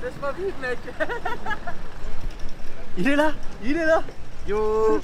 Laisse-moi vivre, mec. Il est là. Il est là. Yo.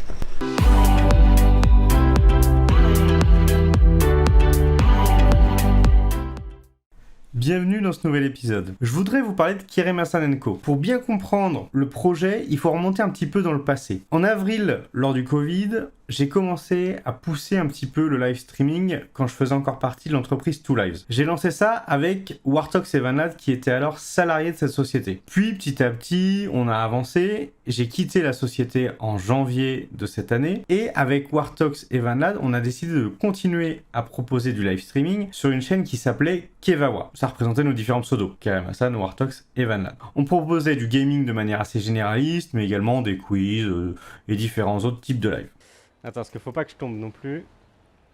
Bienvenue dans ce nouvel épisode. Je voudrais vous parler de Kiremasan & Co. Pour bien comprendre le projet, il faut remonter un petit peu dans le passé. En avril, lors du Covid, j'ai commencé à pousser un petit peu le live streaming quand je faisais encore partie de l'entreprise 2Lives. J'ai lancé ça avec Wartox et Vanlad qui étaient alors salariés de cette société. Puis petit à petit, on a avancé. J'ai quitté la société en janvier de cette année et avec Wartox et Vanlad, on a décidé de continuer à proposer du live streaming sur une chaîne qui s'appelait Kevawa. Ça représentait nos différents pseudos, Kiremasan, Wartox et Vanlad. On proposait du gaming de manière assez généraliste, mais également des quiz et différents autres types de live. Attends, parce qu'il faut pas que je tombe non plus.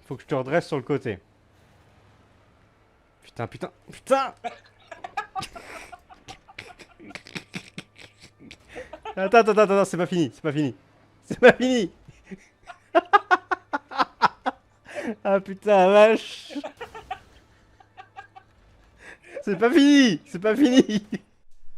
Faut que je te redresse sur le côté. Putain. Attends, c'est pas fini. Ah putain, vache. C'est pas fini.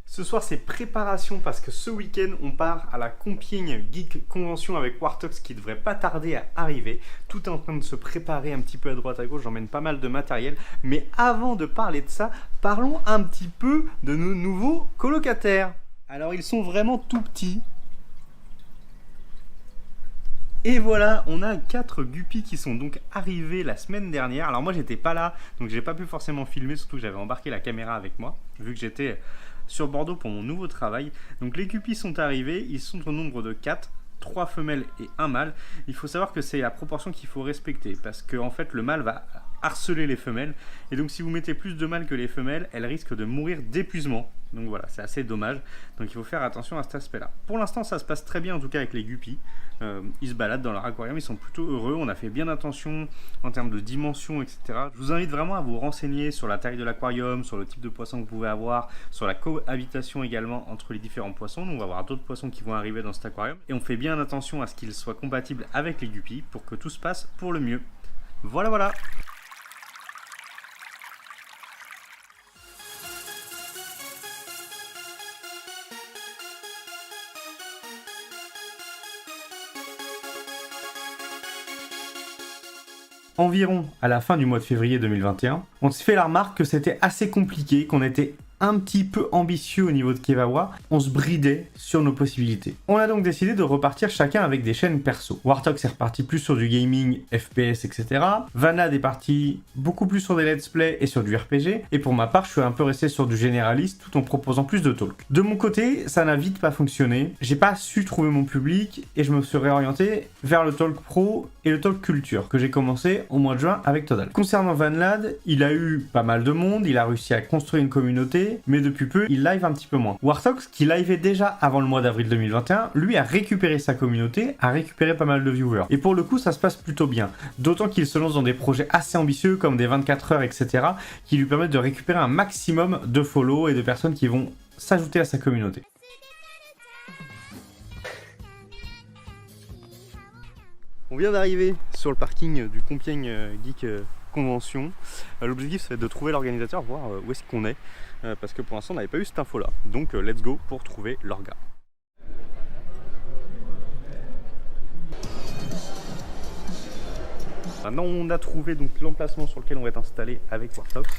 Ce soir, c'est préparation parce que ce week-end, on part à la Compiègne Geek Convention avec Wartox qui devrait pas tarder à arriver. Tout est en train de se préparer un petit peu à droite à gauche, j'emmène pas mal de matériel. Mais avant de parler de ça, parlons un petit peu de nos nouveaux colocataires. Alors, ils sont vraiment tout petits. Et voilà, on a 4 guppies qui sont donc arrivés la semaine dernière. Alors moi, j'étais pas là, donc j'ai pas pu forcément filmer, surtout que j'avais embarqué la caméra avec moi, vu que j'étais sur Bordeaux pour mon nouveau travail. Donc les guppies sont arrivés, ils sont au nombre de 4, 3 femelles et 1 mâle. Il faut savoir que c'est la proportion qu'il faut respecter, parce que en fait le mâle va harceler les femelles, et donc si vous mettez plus de mâles que les femelles, elles risquent de mourir d'épuisement. Donc voilà, c'est assez dommage, donc il faut faire attention à cet aspect-là. Pour l'instant, ça se passe très bien, en tout cas avec les guppies. Ils se baladent dans leur aquarium, ils sont plutôt heureux. On a fait bien attention en termes de dimension, etc. Je vous invite vraiment à vous renseigner sur la taille de l'aquarium, sur le type de poisson que vous pouvez avoir, sur la cohabitation également entre les différents poissons. Donc on va avoir d'autres poissons qui vont arriver dans cet aquarium, et on fait bien attention à ce qu'ils soient compatibles avec les guppies pour que tout se passe pour le mieux. Voilà. Environ à la fin du mois de février 2021, on s'est fait la remarque que c'était assez compliqué, qu'on était un petit peu ambitieux au niveau de Kevawa, on se bridait sur nos possibilités. On a donc décidé de repartir chacun avec des chaînes perso. Wartox est reparti plus sur du gaming, FPS, etc. Vanlad est parti beaucoup plus sur des let's play et sur du RPG. Et pour ma part, je suis un peu resté sur du généraliste tout en proposant plus de talk. De mon côté, ça n'a vite pas fonctionné. J'ai pas su trouver mon public et je me suis réorienté vers le talk pro et le talk culture que j'ai commencé au mois de juin avec Todal. Concernant Vanlad, il a eu pas mal de monde, il a réussi à construire une communauté, mais depuis peu, il live un petit peu moins. Wartox, qui liveait déjà avant le mois d'avril 2021, lui a récupéré sa communauté, a récupéré pas mal de viewers. Et pour le coup, ça se passe plutôt bien. D'autant qu'il se lance dans des projets assez ambitieux, comme des 24 heures, etc., qui lui permettent de récupérer un maximum de follow et de personnes qui vont s'ajouter à sa communauté. On vient d'arriver sur le parking du Compiègne Geek Convention. L'objectif, ça va être de trouver l'organisateur, voir où est-ce qu'on est, parce que pour l'instant on n'avait pas eu cette info là, donc let's go pour trouver l'orga. Maintenant on a trouvé donc l'emplacement sur lequel on va être installé avec Wartox.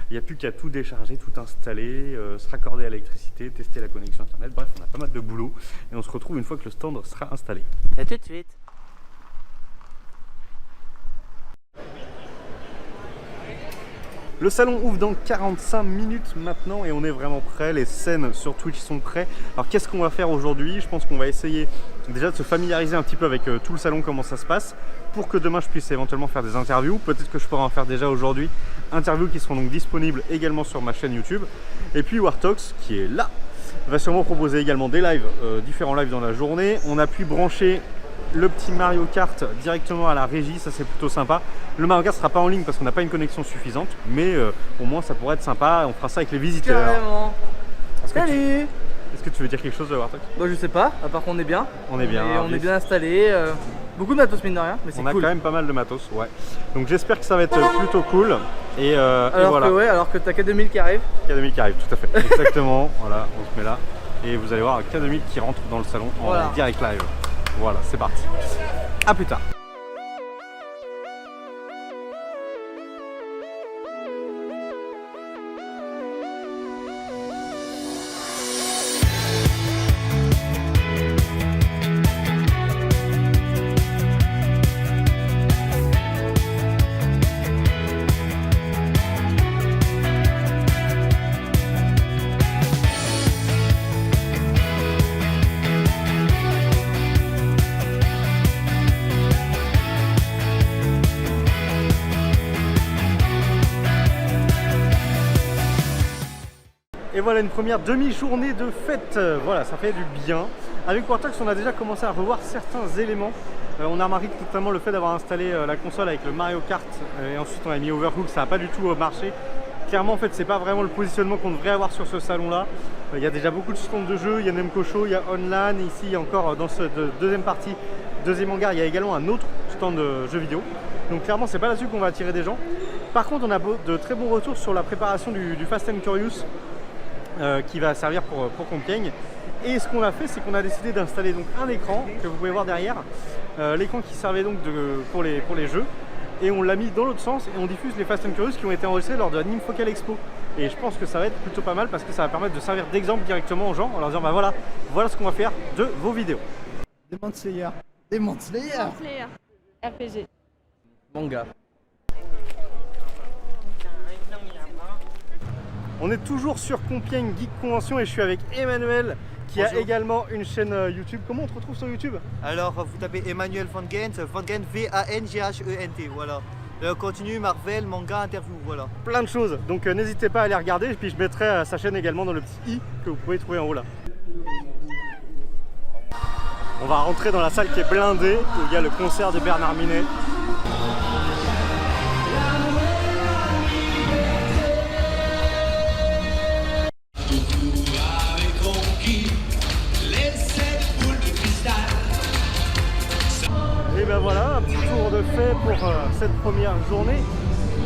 Il n'y a plus qu'à tout décharger, tout installer, se raccorder à l'électricité, tester la connexion internet, bref on a pas mal de boulot et on se retrouve une fois que le stand sera installé. À tout de suite. Le salon ouvre dans 45 minutes maintenant et on est vraiment prêt, les scènes sur Twitch sont prêts. Alors qu'est-ce qu'on va faire aujourd'hui? Je pense qu'on va essayer déjà de se familiariser un petit peu avec tout le salon, comment ça se passe, pour que demain je puisse éventuellement faire des interviews. Peut-être que je pourrais en faire déjà aujourd'hui, interviews qui seront donc disponibles également sur ma chaîne YouTube. Et puis Wartox, qui est là, va sûrement proposer également des lives, différents lives dans la journée. On a pu brancher le petit Mario Kart directement à la régie, ça c'est plutôt sympa. Le Mario Kart sera pas en ligne parce qu'on n'a pas une connexion suffisante, mais au moins ça pourrait être sympa, on fera ça avec les visiteurs. Carrément. Salut. Est-ce que tu veux dire quelque chose de Wartox? Bah je sais pas, à part qu'on est bien. On est bien. On est bien installé. Beaucoup de matos mine de rien, mais c'est On a cool. quand même pas mal de matos, ouais. Donc j'espère que ça va être plutôt cool. Et voilà. Alors que t'as K2000 qui arrive. K2000 qui arrive, tout à fait. Exactement. Voilà, on se met là. Et vous allez voir K2000 qui rentre dans le salon en direct live. Voilà, c'est parti. A plus tard. Et voilà une première demi-journée de fête, voilà, ça fait du bien. Avec Warthog, on a déjà commencé à revoir certains éléments. On a remarqué notamment le fait d'avoir installé la console avec le Mario Kart et ensuite on a mis Overcooked, ça n'a pas du tout marché. Clairement en fait c'est pas vraiment le positionnement qu'on devrait avoir sur ce salon là. Il y a déjà beaucoup de stands de jeux, il y a Nemco Show, il y a Online, ici il y a encore dans cette deuxième partie, deuxième hangar, il y a également un autre stand de jeux vidéo. Donc clairement c'est pas là-dessus qu'on va attirer des gens. Par contre on a de très bons retours sur la préparation du Fast and Curious. Qui va servir pour Compiègne. Et ce qu'on a fait, c'est qu'on a décidé d'installer donc un écran que vous pouvez voir derrière, l'écran qui servait donc pour les jeux, et on l'a mis dans l'autre sens et on diffuse les Fast and Curious qui ont été enregistrés lors de la Nimfocal Expo. Et je pense que ça va être plutôt pas mal parce que ça va permettre de servir d'exemple directement aux gens en leur disant bah voilà ce qu'on va faire de vos vidéos. Demon Slayer. Demon Slayer. Demon Slayer. RPG. Manga. On est toujours sur Compiègne Geek Convention et je suis avec Emmanuel qui a également une chaîne YouTube. Comment on te retrouve sur YouTube? Alors vous tapez Emmanuel Van Gent V-A-N-G-H-E-N-T, voilà. Contenu, Marvel, manga, interview, voilà. Plein de choses, donc n'hésitez pas à aller regarder et puis je mettrai sa chaîne également dans le petit i que vous pouvez trouver en haut là. On va rentrer dans la salle qui est blindée où il y a le concert de Bernard Minet. Et ben voilà, un petit tour de fait pour cette première journée.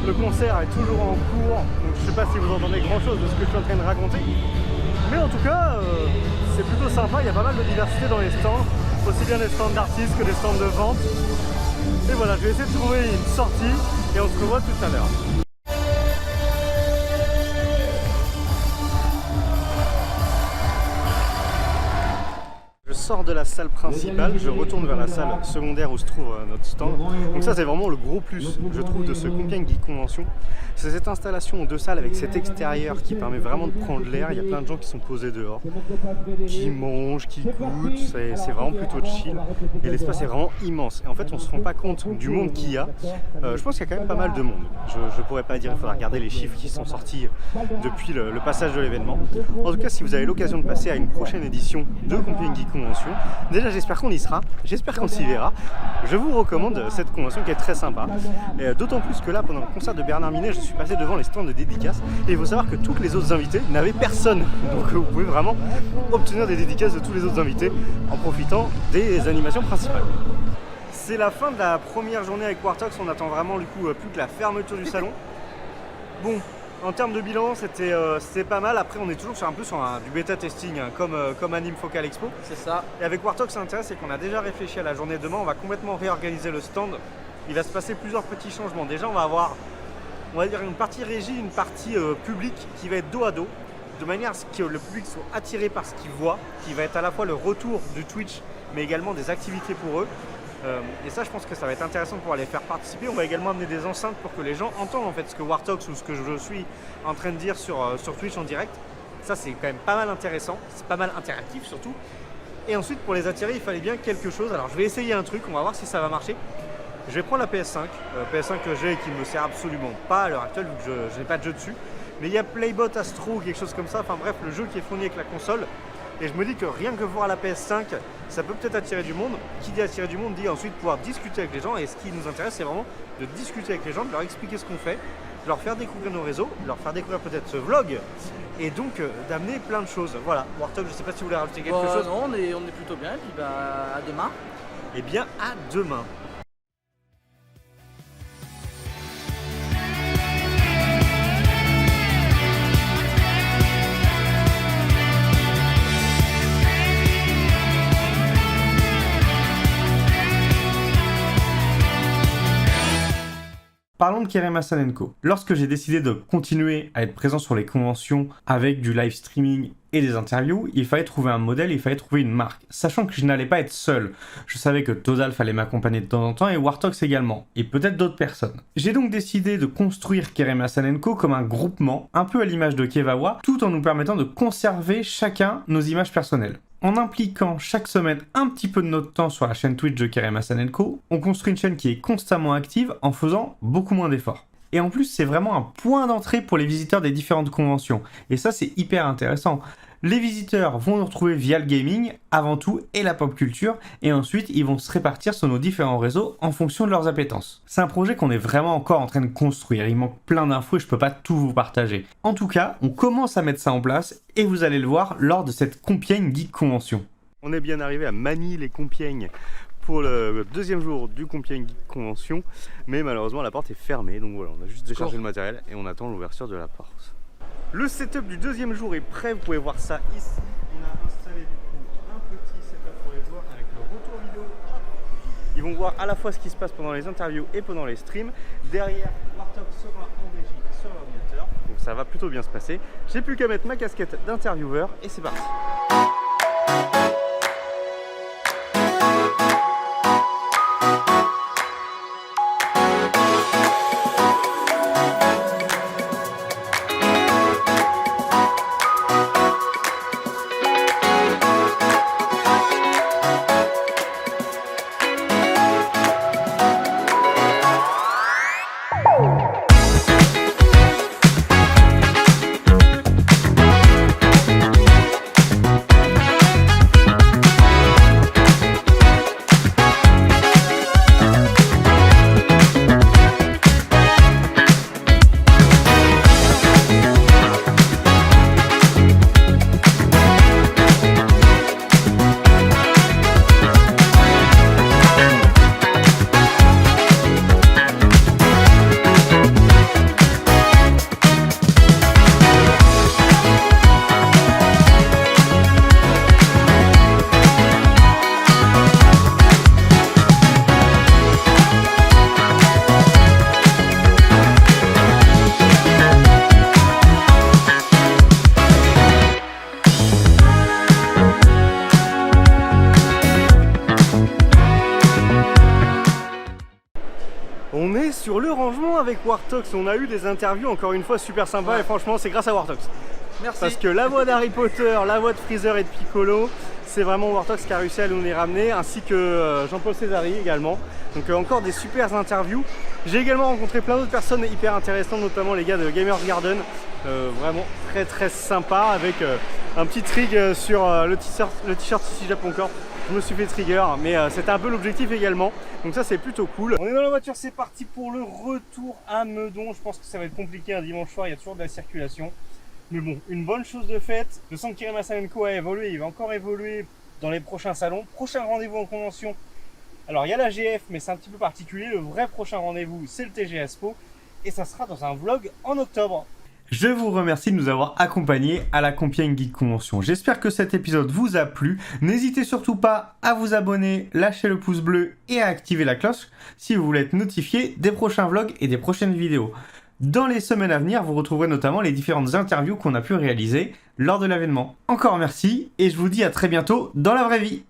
Le concert est toujours en cours, donc je sais pas si vous entendez grand chose de ce que je suis en train de raconter. Mais en tout cas, c'est plutôt sympa, il y a pas mal de diversité dans les stands, aussi bien des stands d'artistes que des stands de vente. Et voilà, je vais essayer de trouver une sortie et on se revoit tout à l'heure. Je sors de la salle principale, je retourne vers la salle secondaire où se trouve notre stand. Donc ça c'est vraiment le gros plus, je trouve, de ce Compiègne Geek Convention. C'est cette installation en deux salles avec cet extérieur qui permet vraiment de prendre l'air. Il y a plein de gens qui sont posés dehors, qui mangent, qui goûtent, c'est vraiment plutôt chill. Et l'espace est vraiment immense. Et en fait on se rend pas compte du monde qu'il y a. Je pense qu'il y a quand même pas mal de monde. Je pourrais pas dire, il faudra regarder les chiffres qui sont sortis depuis le passage de l'événement. En tout cas, si vous avez l'occasion de passer à une prochaine édition de Compiègne Geek Convention, déjà j'espère qu'on y sera, j'espère qu'on s'y verra. Je vous recommande cette convention qui est très sympa. D'autant plus que là, pendant le concert de Bernard Minet, je suis passé devant les stands de dédicaces et il faut savoir que tous les autres invités n'avaient personne. Donc vous pouvez vraiment obtenir des dédicaces de tous les autres invités en profitant des animations principales. C'est la fin de la première journée avec Warthog, on attend vraiment du coup plus que la fermeture du salon. Bon, en termes de bilan, c'était pas mal. Après, on est toujours un peu sur du bêta testing, hein, comme à Nimfocal Expo. C'est ça. Et avec Warthog, ça intéresse, c'est qu'on a déjà réfléchi à la journée de demain. On va complètement réorganiser le stand. Il va se passer plusieurs petits changements. Déjà, on va avoir, on va dire, une partie régie, une partie publique qui va être dos à dos, de manière à ce que le public soit attiré par ce qu'il voit, qui va être à la fois le retour du Twitch, mais également des activités pour eux. Et ça, je pense que ça va être intéressant pour les faire participer. On va également amener des enceintes pour que les gens entendent en fait ce que Warthog ou ce que je suis en train de dire sur Twitch en direct. Ça, c'est quand même pas mal intéressant, c'est pas mal interactif surtout. Et ensuite, pour les attirer, il fallait bien quelque chose. Alors, je vais essayer un truc, on va voir si ça va marcher. Je vais prendre la PS5, PS5 que j'ai et qui ne me sert absolument pas à l'heure actuelle vu que je n'ai pas de jeu dessus. Mais il y a Playbot Astro ou quelque chose comme ça, enfin bref, le jeu qui est fourni avec la console. Et je me dis que rien que voir la PS5, ça peut peut-être attirer du monde. Qui dit attirer du monde dit ensuite pouvoir discuter avec les gens. Et ce qui nous intéresse, c'est vraiment de discuter avec les gens, de leur expliquer ce qu'on fait, de leur faire découvrir nos réseaux, de leur faire découvrir peut-être ce vlog. Et donc d'amener plein de choses. Voilà, Warthog, je sais pas si vous voulez rajouter quelque chose. Non, on est plutôt bien. Et puis à demain. Et bien à demain. Parlons de Kerem Hassanenko. Lorsque j'ai décidé de continuer à être présent sur les conventions avec du live streaming et des interviews, il fallait trouver un modèle, il fallait trouver une marque. Sachant que je n'allais pas être seul. Je savais que Todal fallait m'accompagner de temps en temps et Wartox également. Et peut-être d'autres personnes. J'ai donc décidé de construire Kerem Hassanenko comme un groupement, un peu à l'image de Kevawa, tout en nous permettant de conserver chacun nos images personnelles. En impliquant chaque semaine un petit peu de notre temps sur la chaîne Twitch de Kerem Hassanenko, on construit une chaîne qui est constamment active en faisant beaucoup moins d'efforts. Et en plus, c'est vraiment un point d'entrée pour les visiteurs des différentes conventions. Et ça, c'est hyper intéressant. Les visiteurs vont nous retrouver via le gaming, avant tout, et la pop culture, et ensuite, ils vont se répartir sur nos différents réseaux en fonction de leurs appétences. C'est un projet qu'on est vraiment encore en train de construire, il manque plein d'infos et je peux pas tout vous partager. En tout cas, on commence à mettre ça en place, et vous allez le voir lors de cette Compiègne Geek Convention. On est bien arrivé à Manille-les-Compiègnes pour le deuxième jour du Compiègne Geek Convention, mais malheureusement la porte est fermée, donc voilà, on a juste déchargé le matériel et on attend l'ouverture de la porte. Le setup du deuxième jour est prêt, vous pouvez voir ça ici. On a installé du coup un petit setup pour les joueurs avec le retour vidéo. Ils vont voir à la fois ce qui se passe pendant les interviews et pendant les streams. Derrière, Wartox sera en régie sur l'ordinateur, donc ça va plutôt bien se passer. J'ai plus qu'à mettre ma casquette d'intervieweur et c'est parti. On est sur le rangement avec Wartox, on a eu des interviews encore une fois super sympas et franchement c'est grâce à Wartox. Merci. Parce que la voix d'Harry Potter, la voix de Freezer et de Piccolo, c'est vraiment Wartox qui a réussi à nous les ramener, ainsi que Jean-Paul Césari également. Donc encore des super interviews. J'ai également rencontré plein d'autres personnes hyper intéressantes, notamment les gars de Gamers Garden, vraiment très sympa, avec un petit trig sur le t-shirt ici Japon Corp. Je me suis fait trigger, mais c'était un peu l'objectif également, donc ça c'est plutôt cool. On est dans la voiture, c'est parti pour le retour à Meudon. Je pense que ça va être compliqué un dimanche soir, il y a toujours de la circulation. Mais bon, une bonne chose de faite. Je sens que Kerem Hassanenko a évolué, il va encore évoluer dans les prochains salons. Prochain rendez-vous en convention. Alors il y a la GF, mais c'est un petit peu particulier. Le vrai prochain rendez-vous, c'est le TG Expo. Et ça sera dans un vlog en octobre. Je vous remercie de nous avoir accompagnés à la Compiègne Geek Convention. J'espère que cet épisode vous a plu. N'hésitez surtout pas à vous abonner, lâcher le pouce bleu et à activer la cloche si vous voulez être notifié des prochains vlogs et des prochaines vidéos. Dans les semaines à venir, vous retrouverez notamment les différentes interviews qu'on a pu réaliser lors de l'événement. Encore merci et je vous dis à très bientôt dans la vraie vie.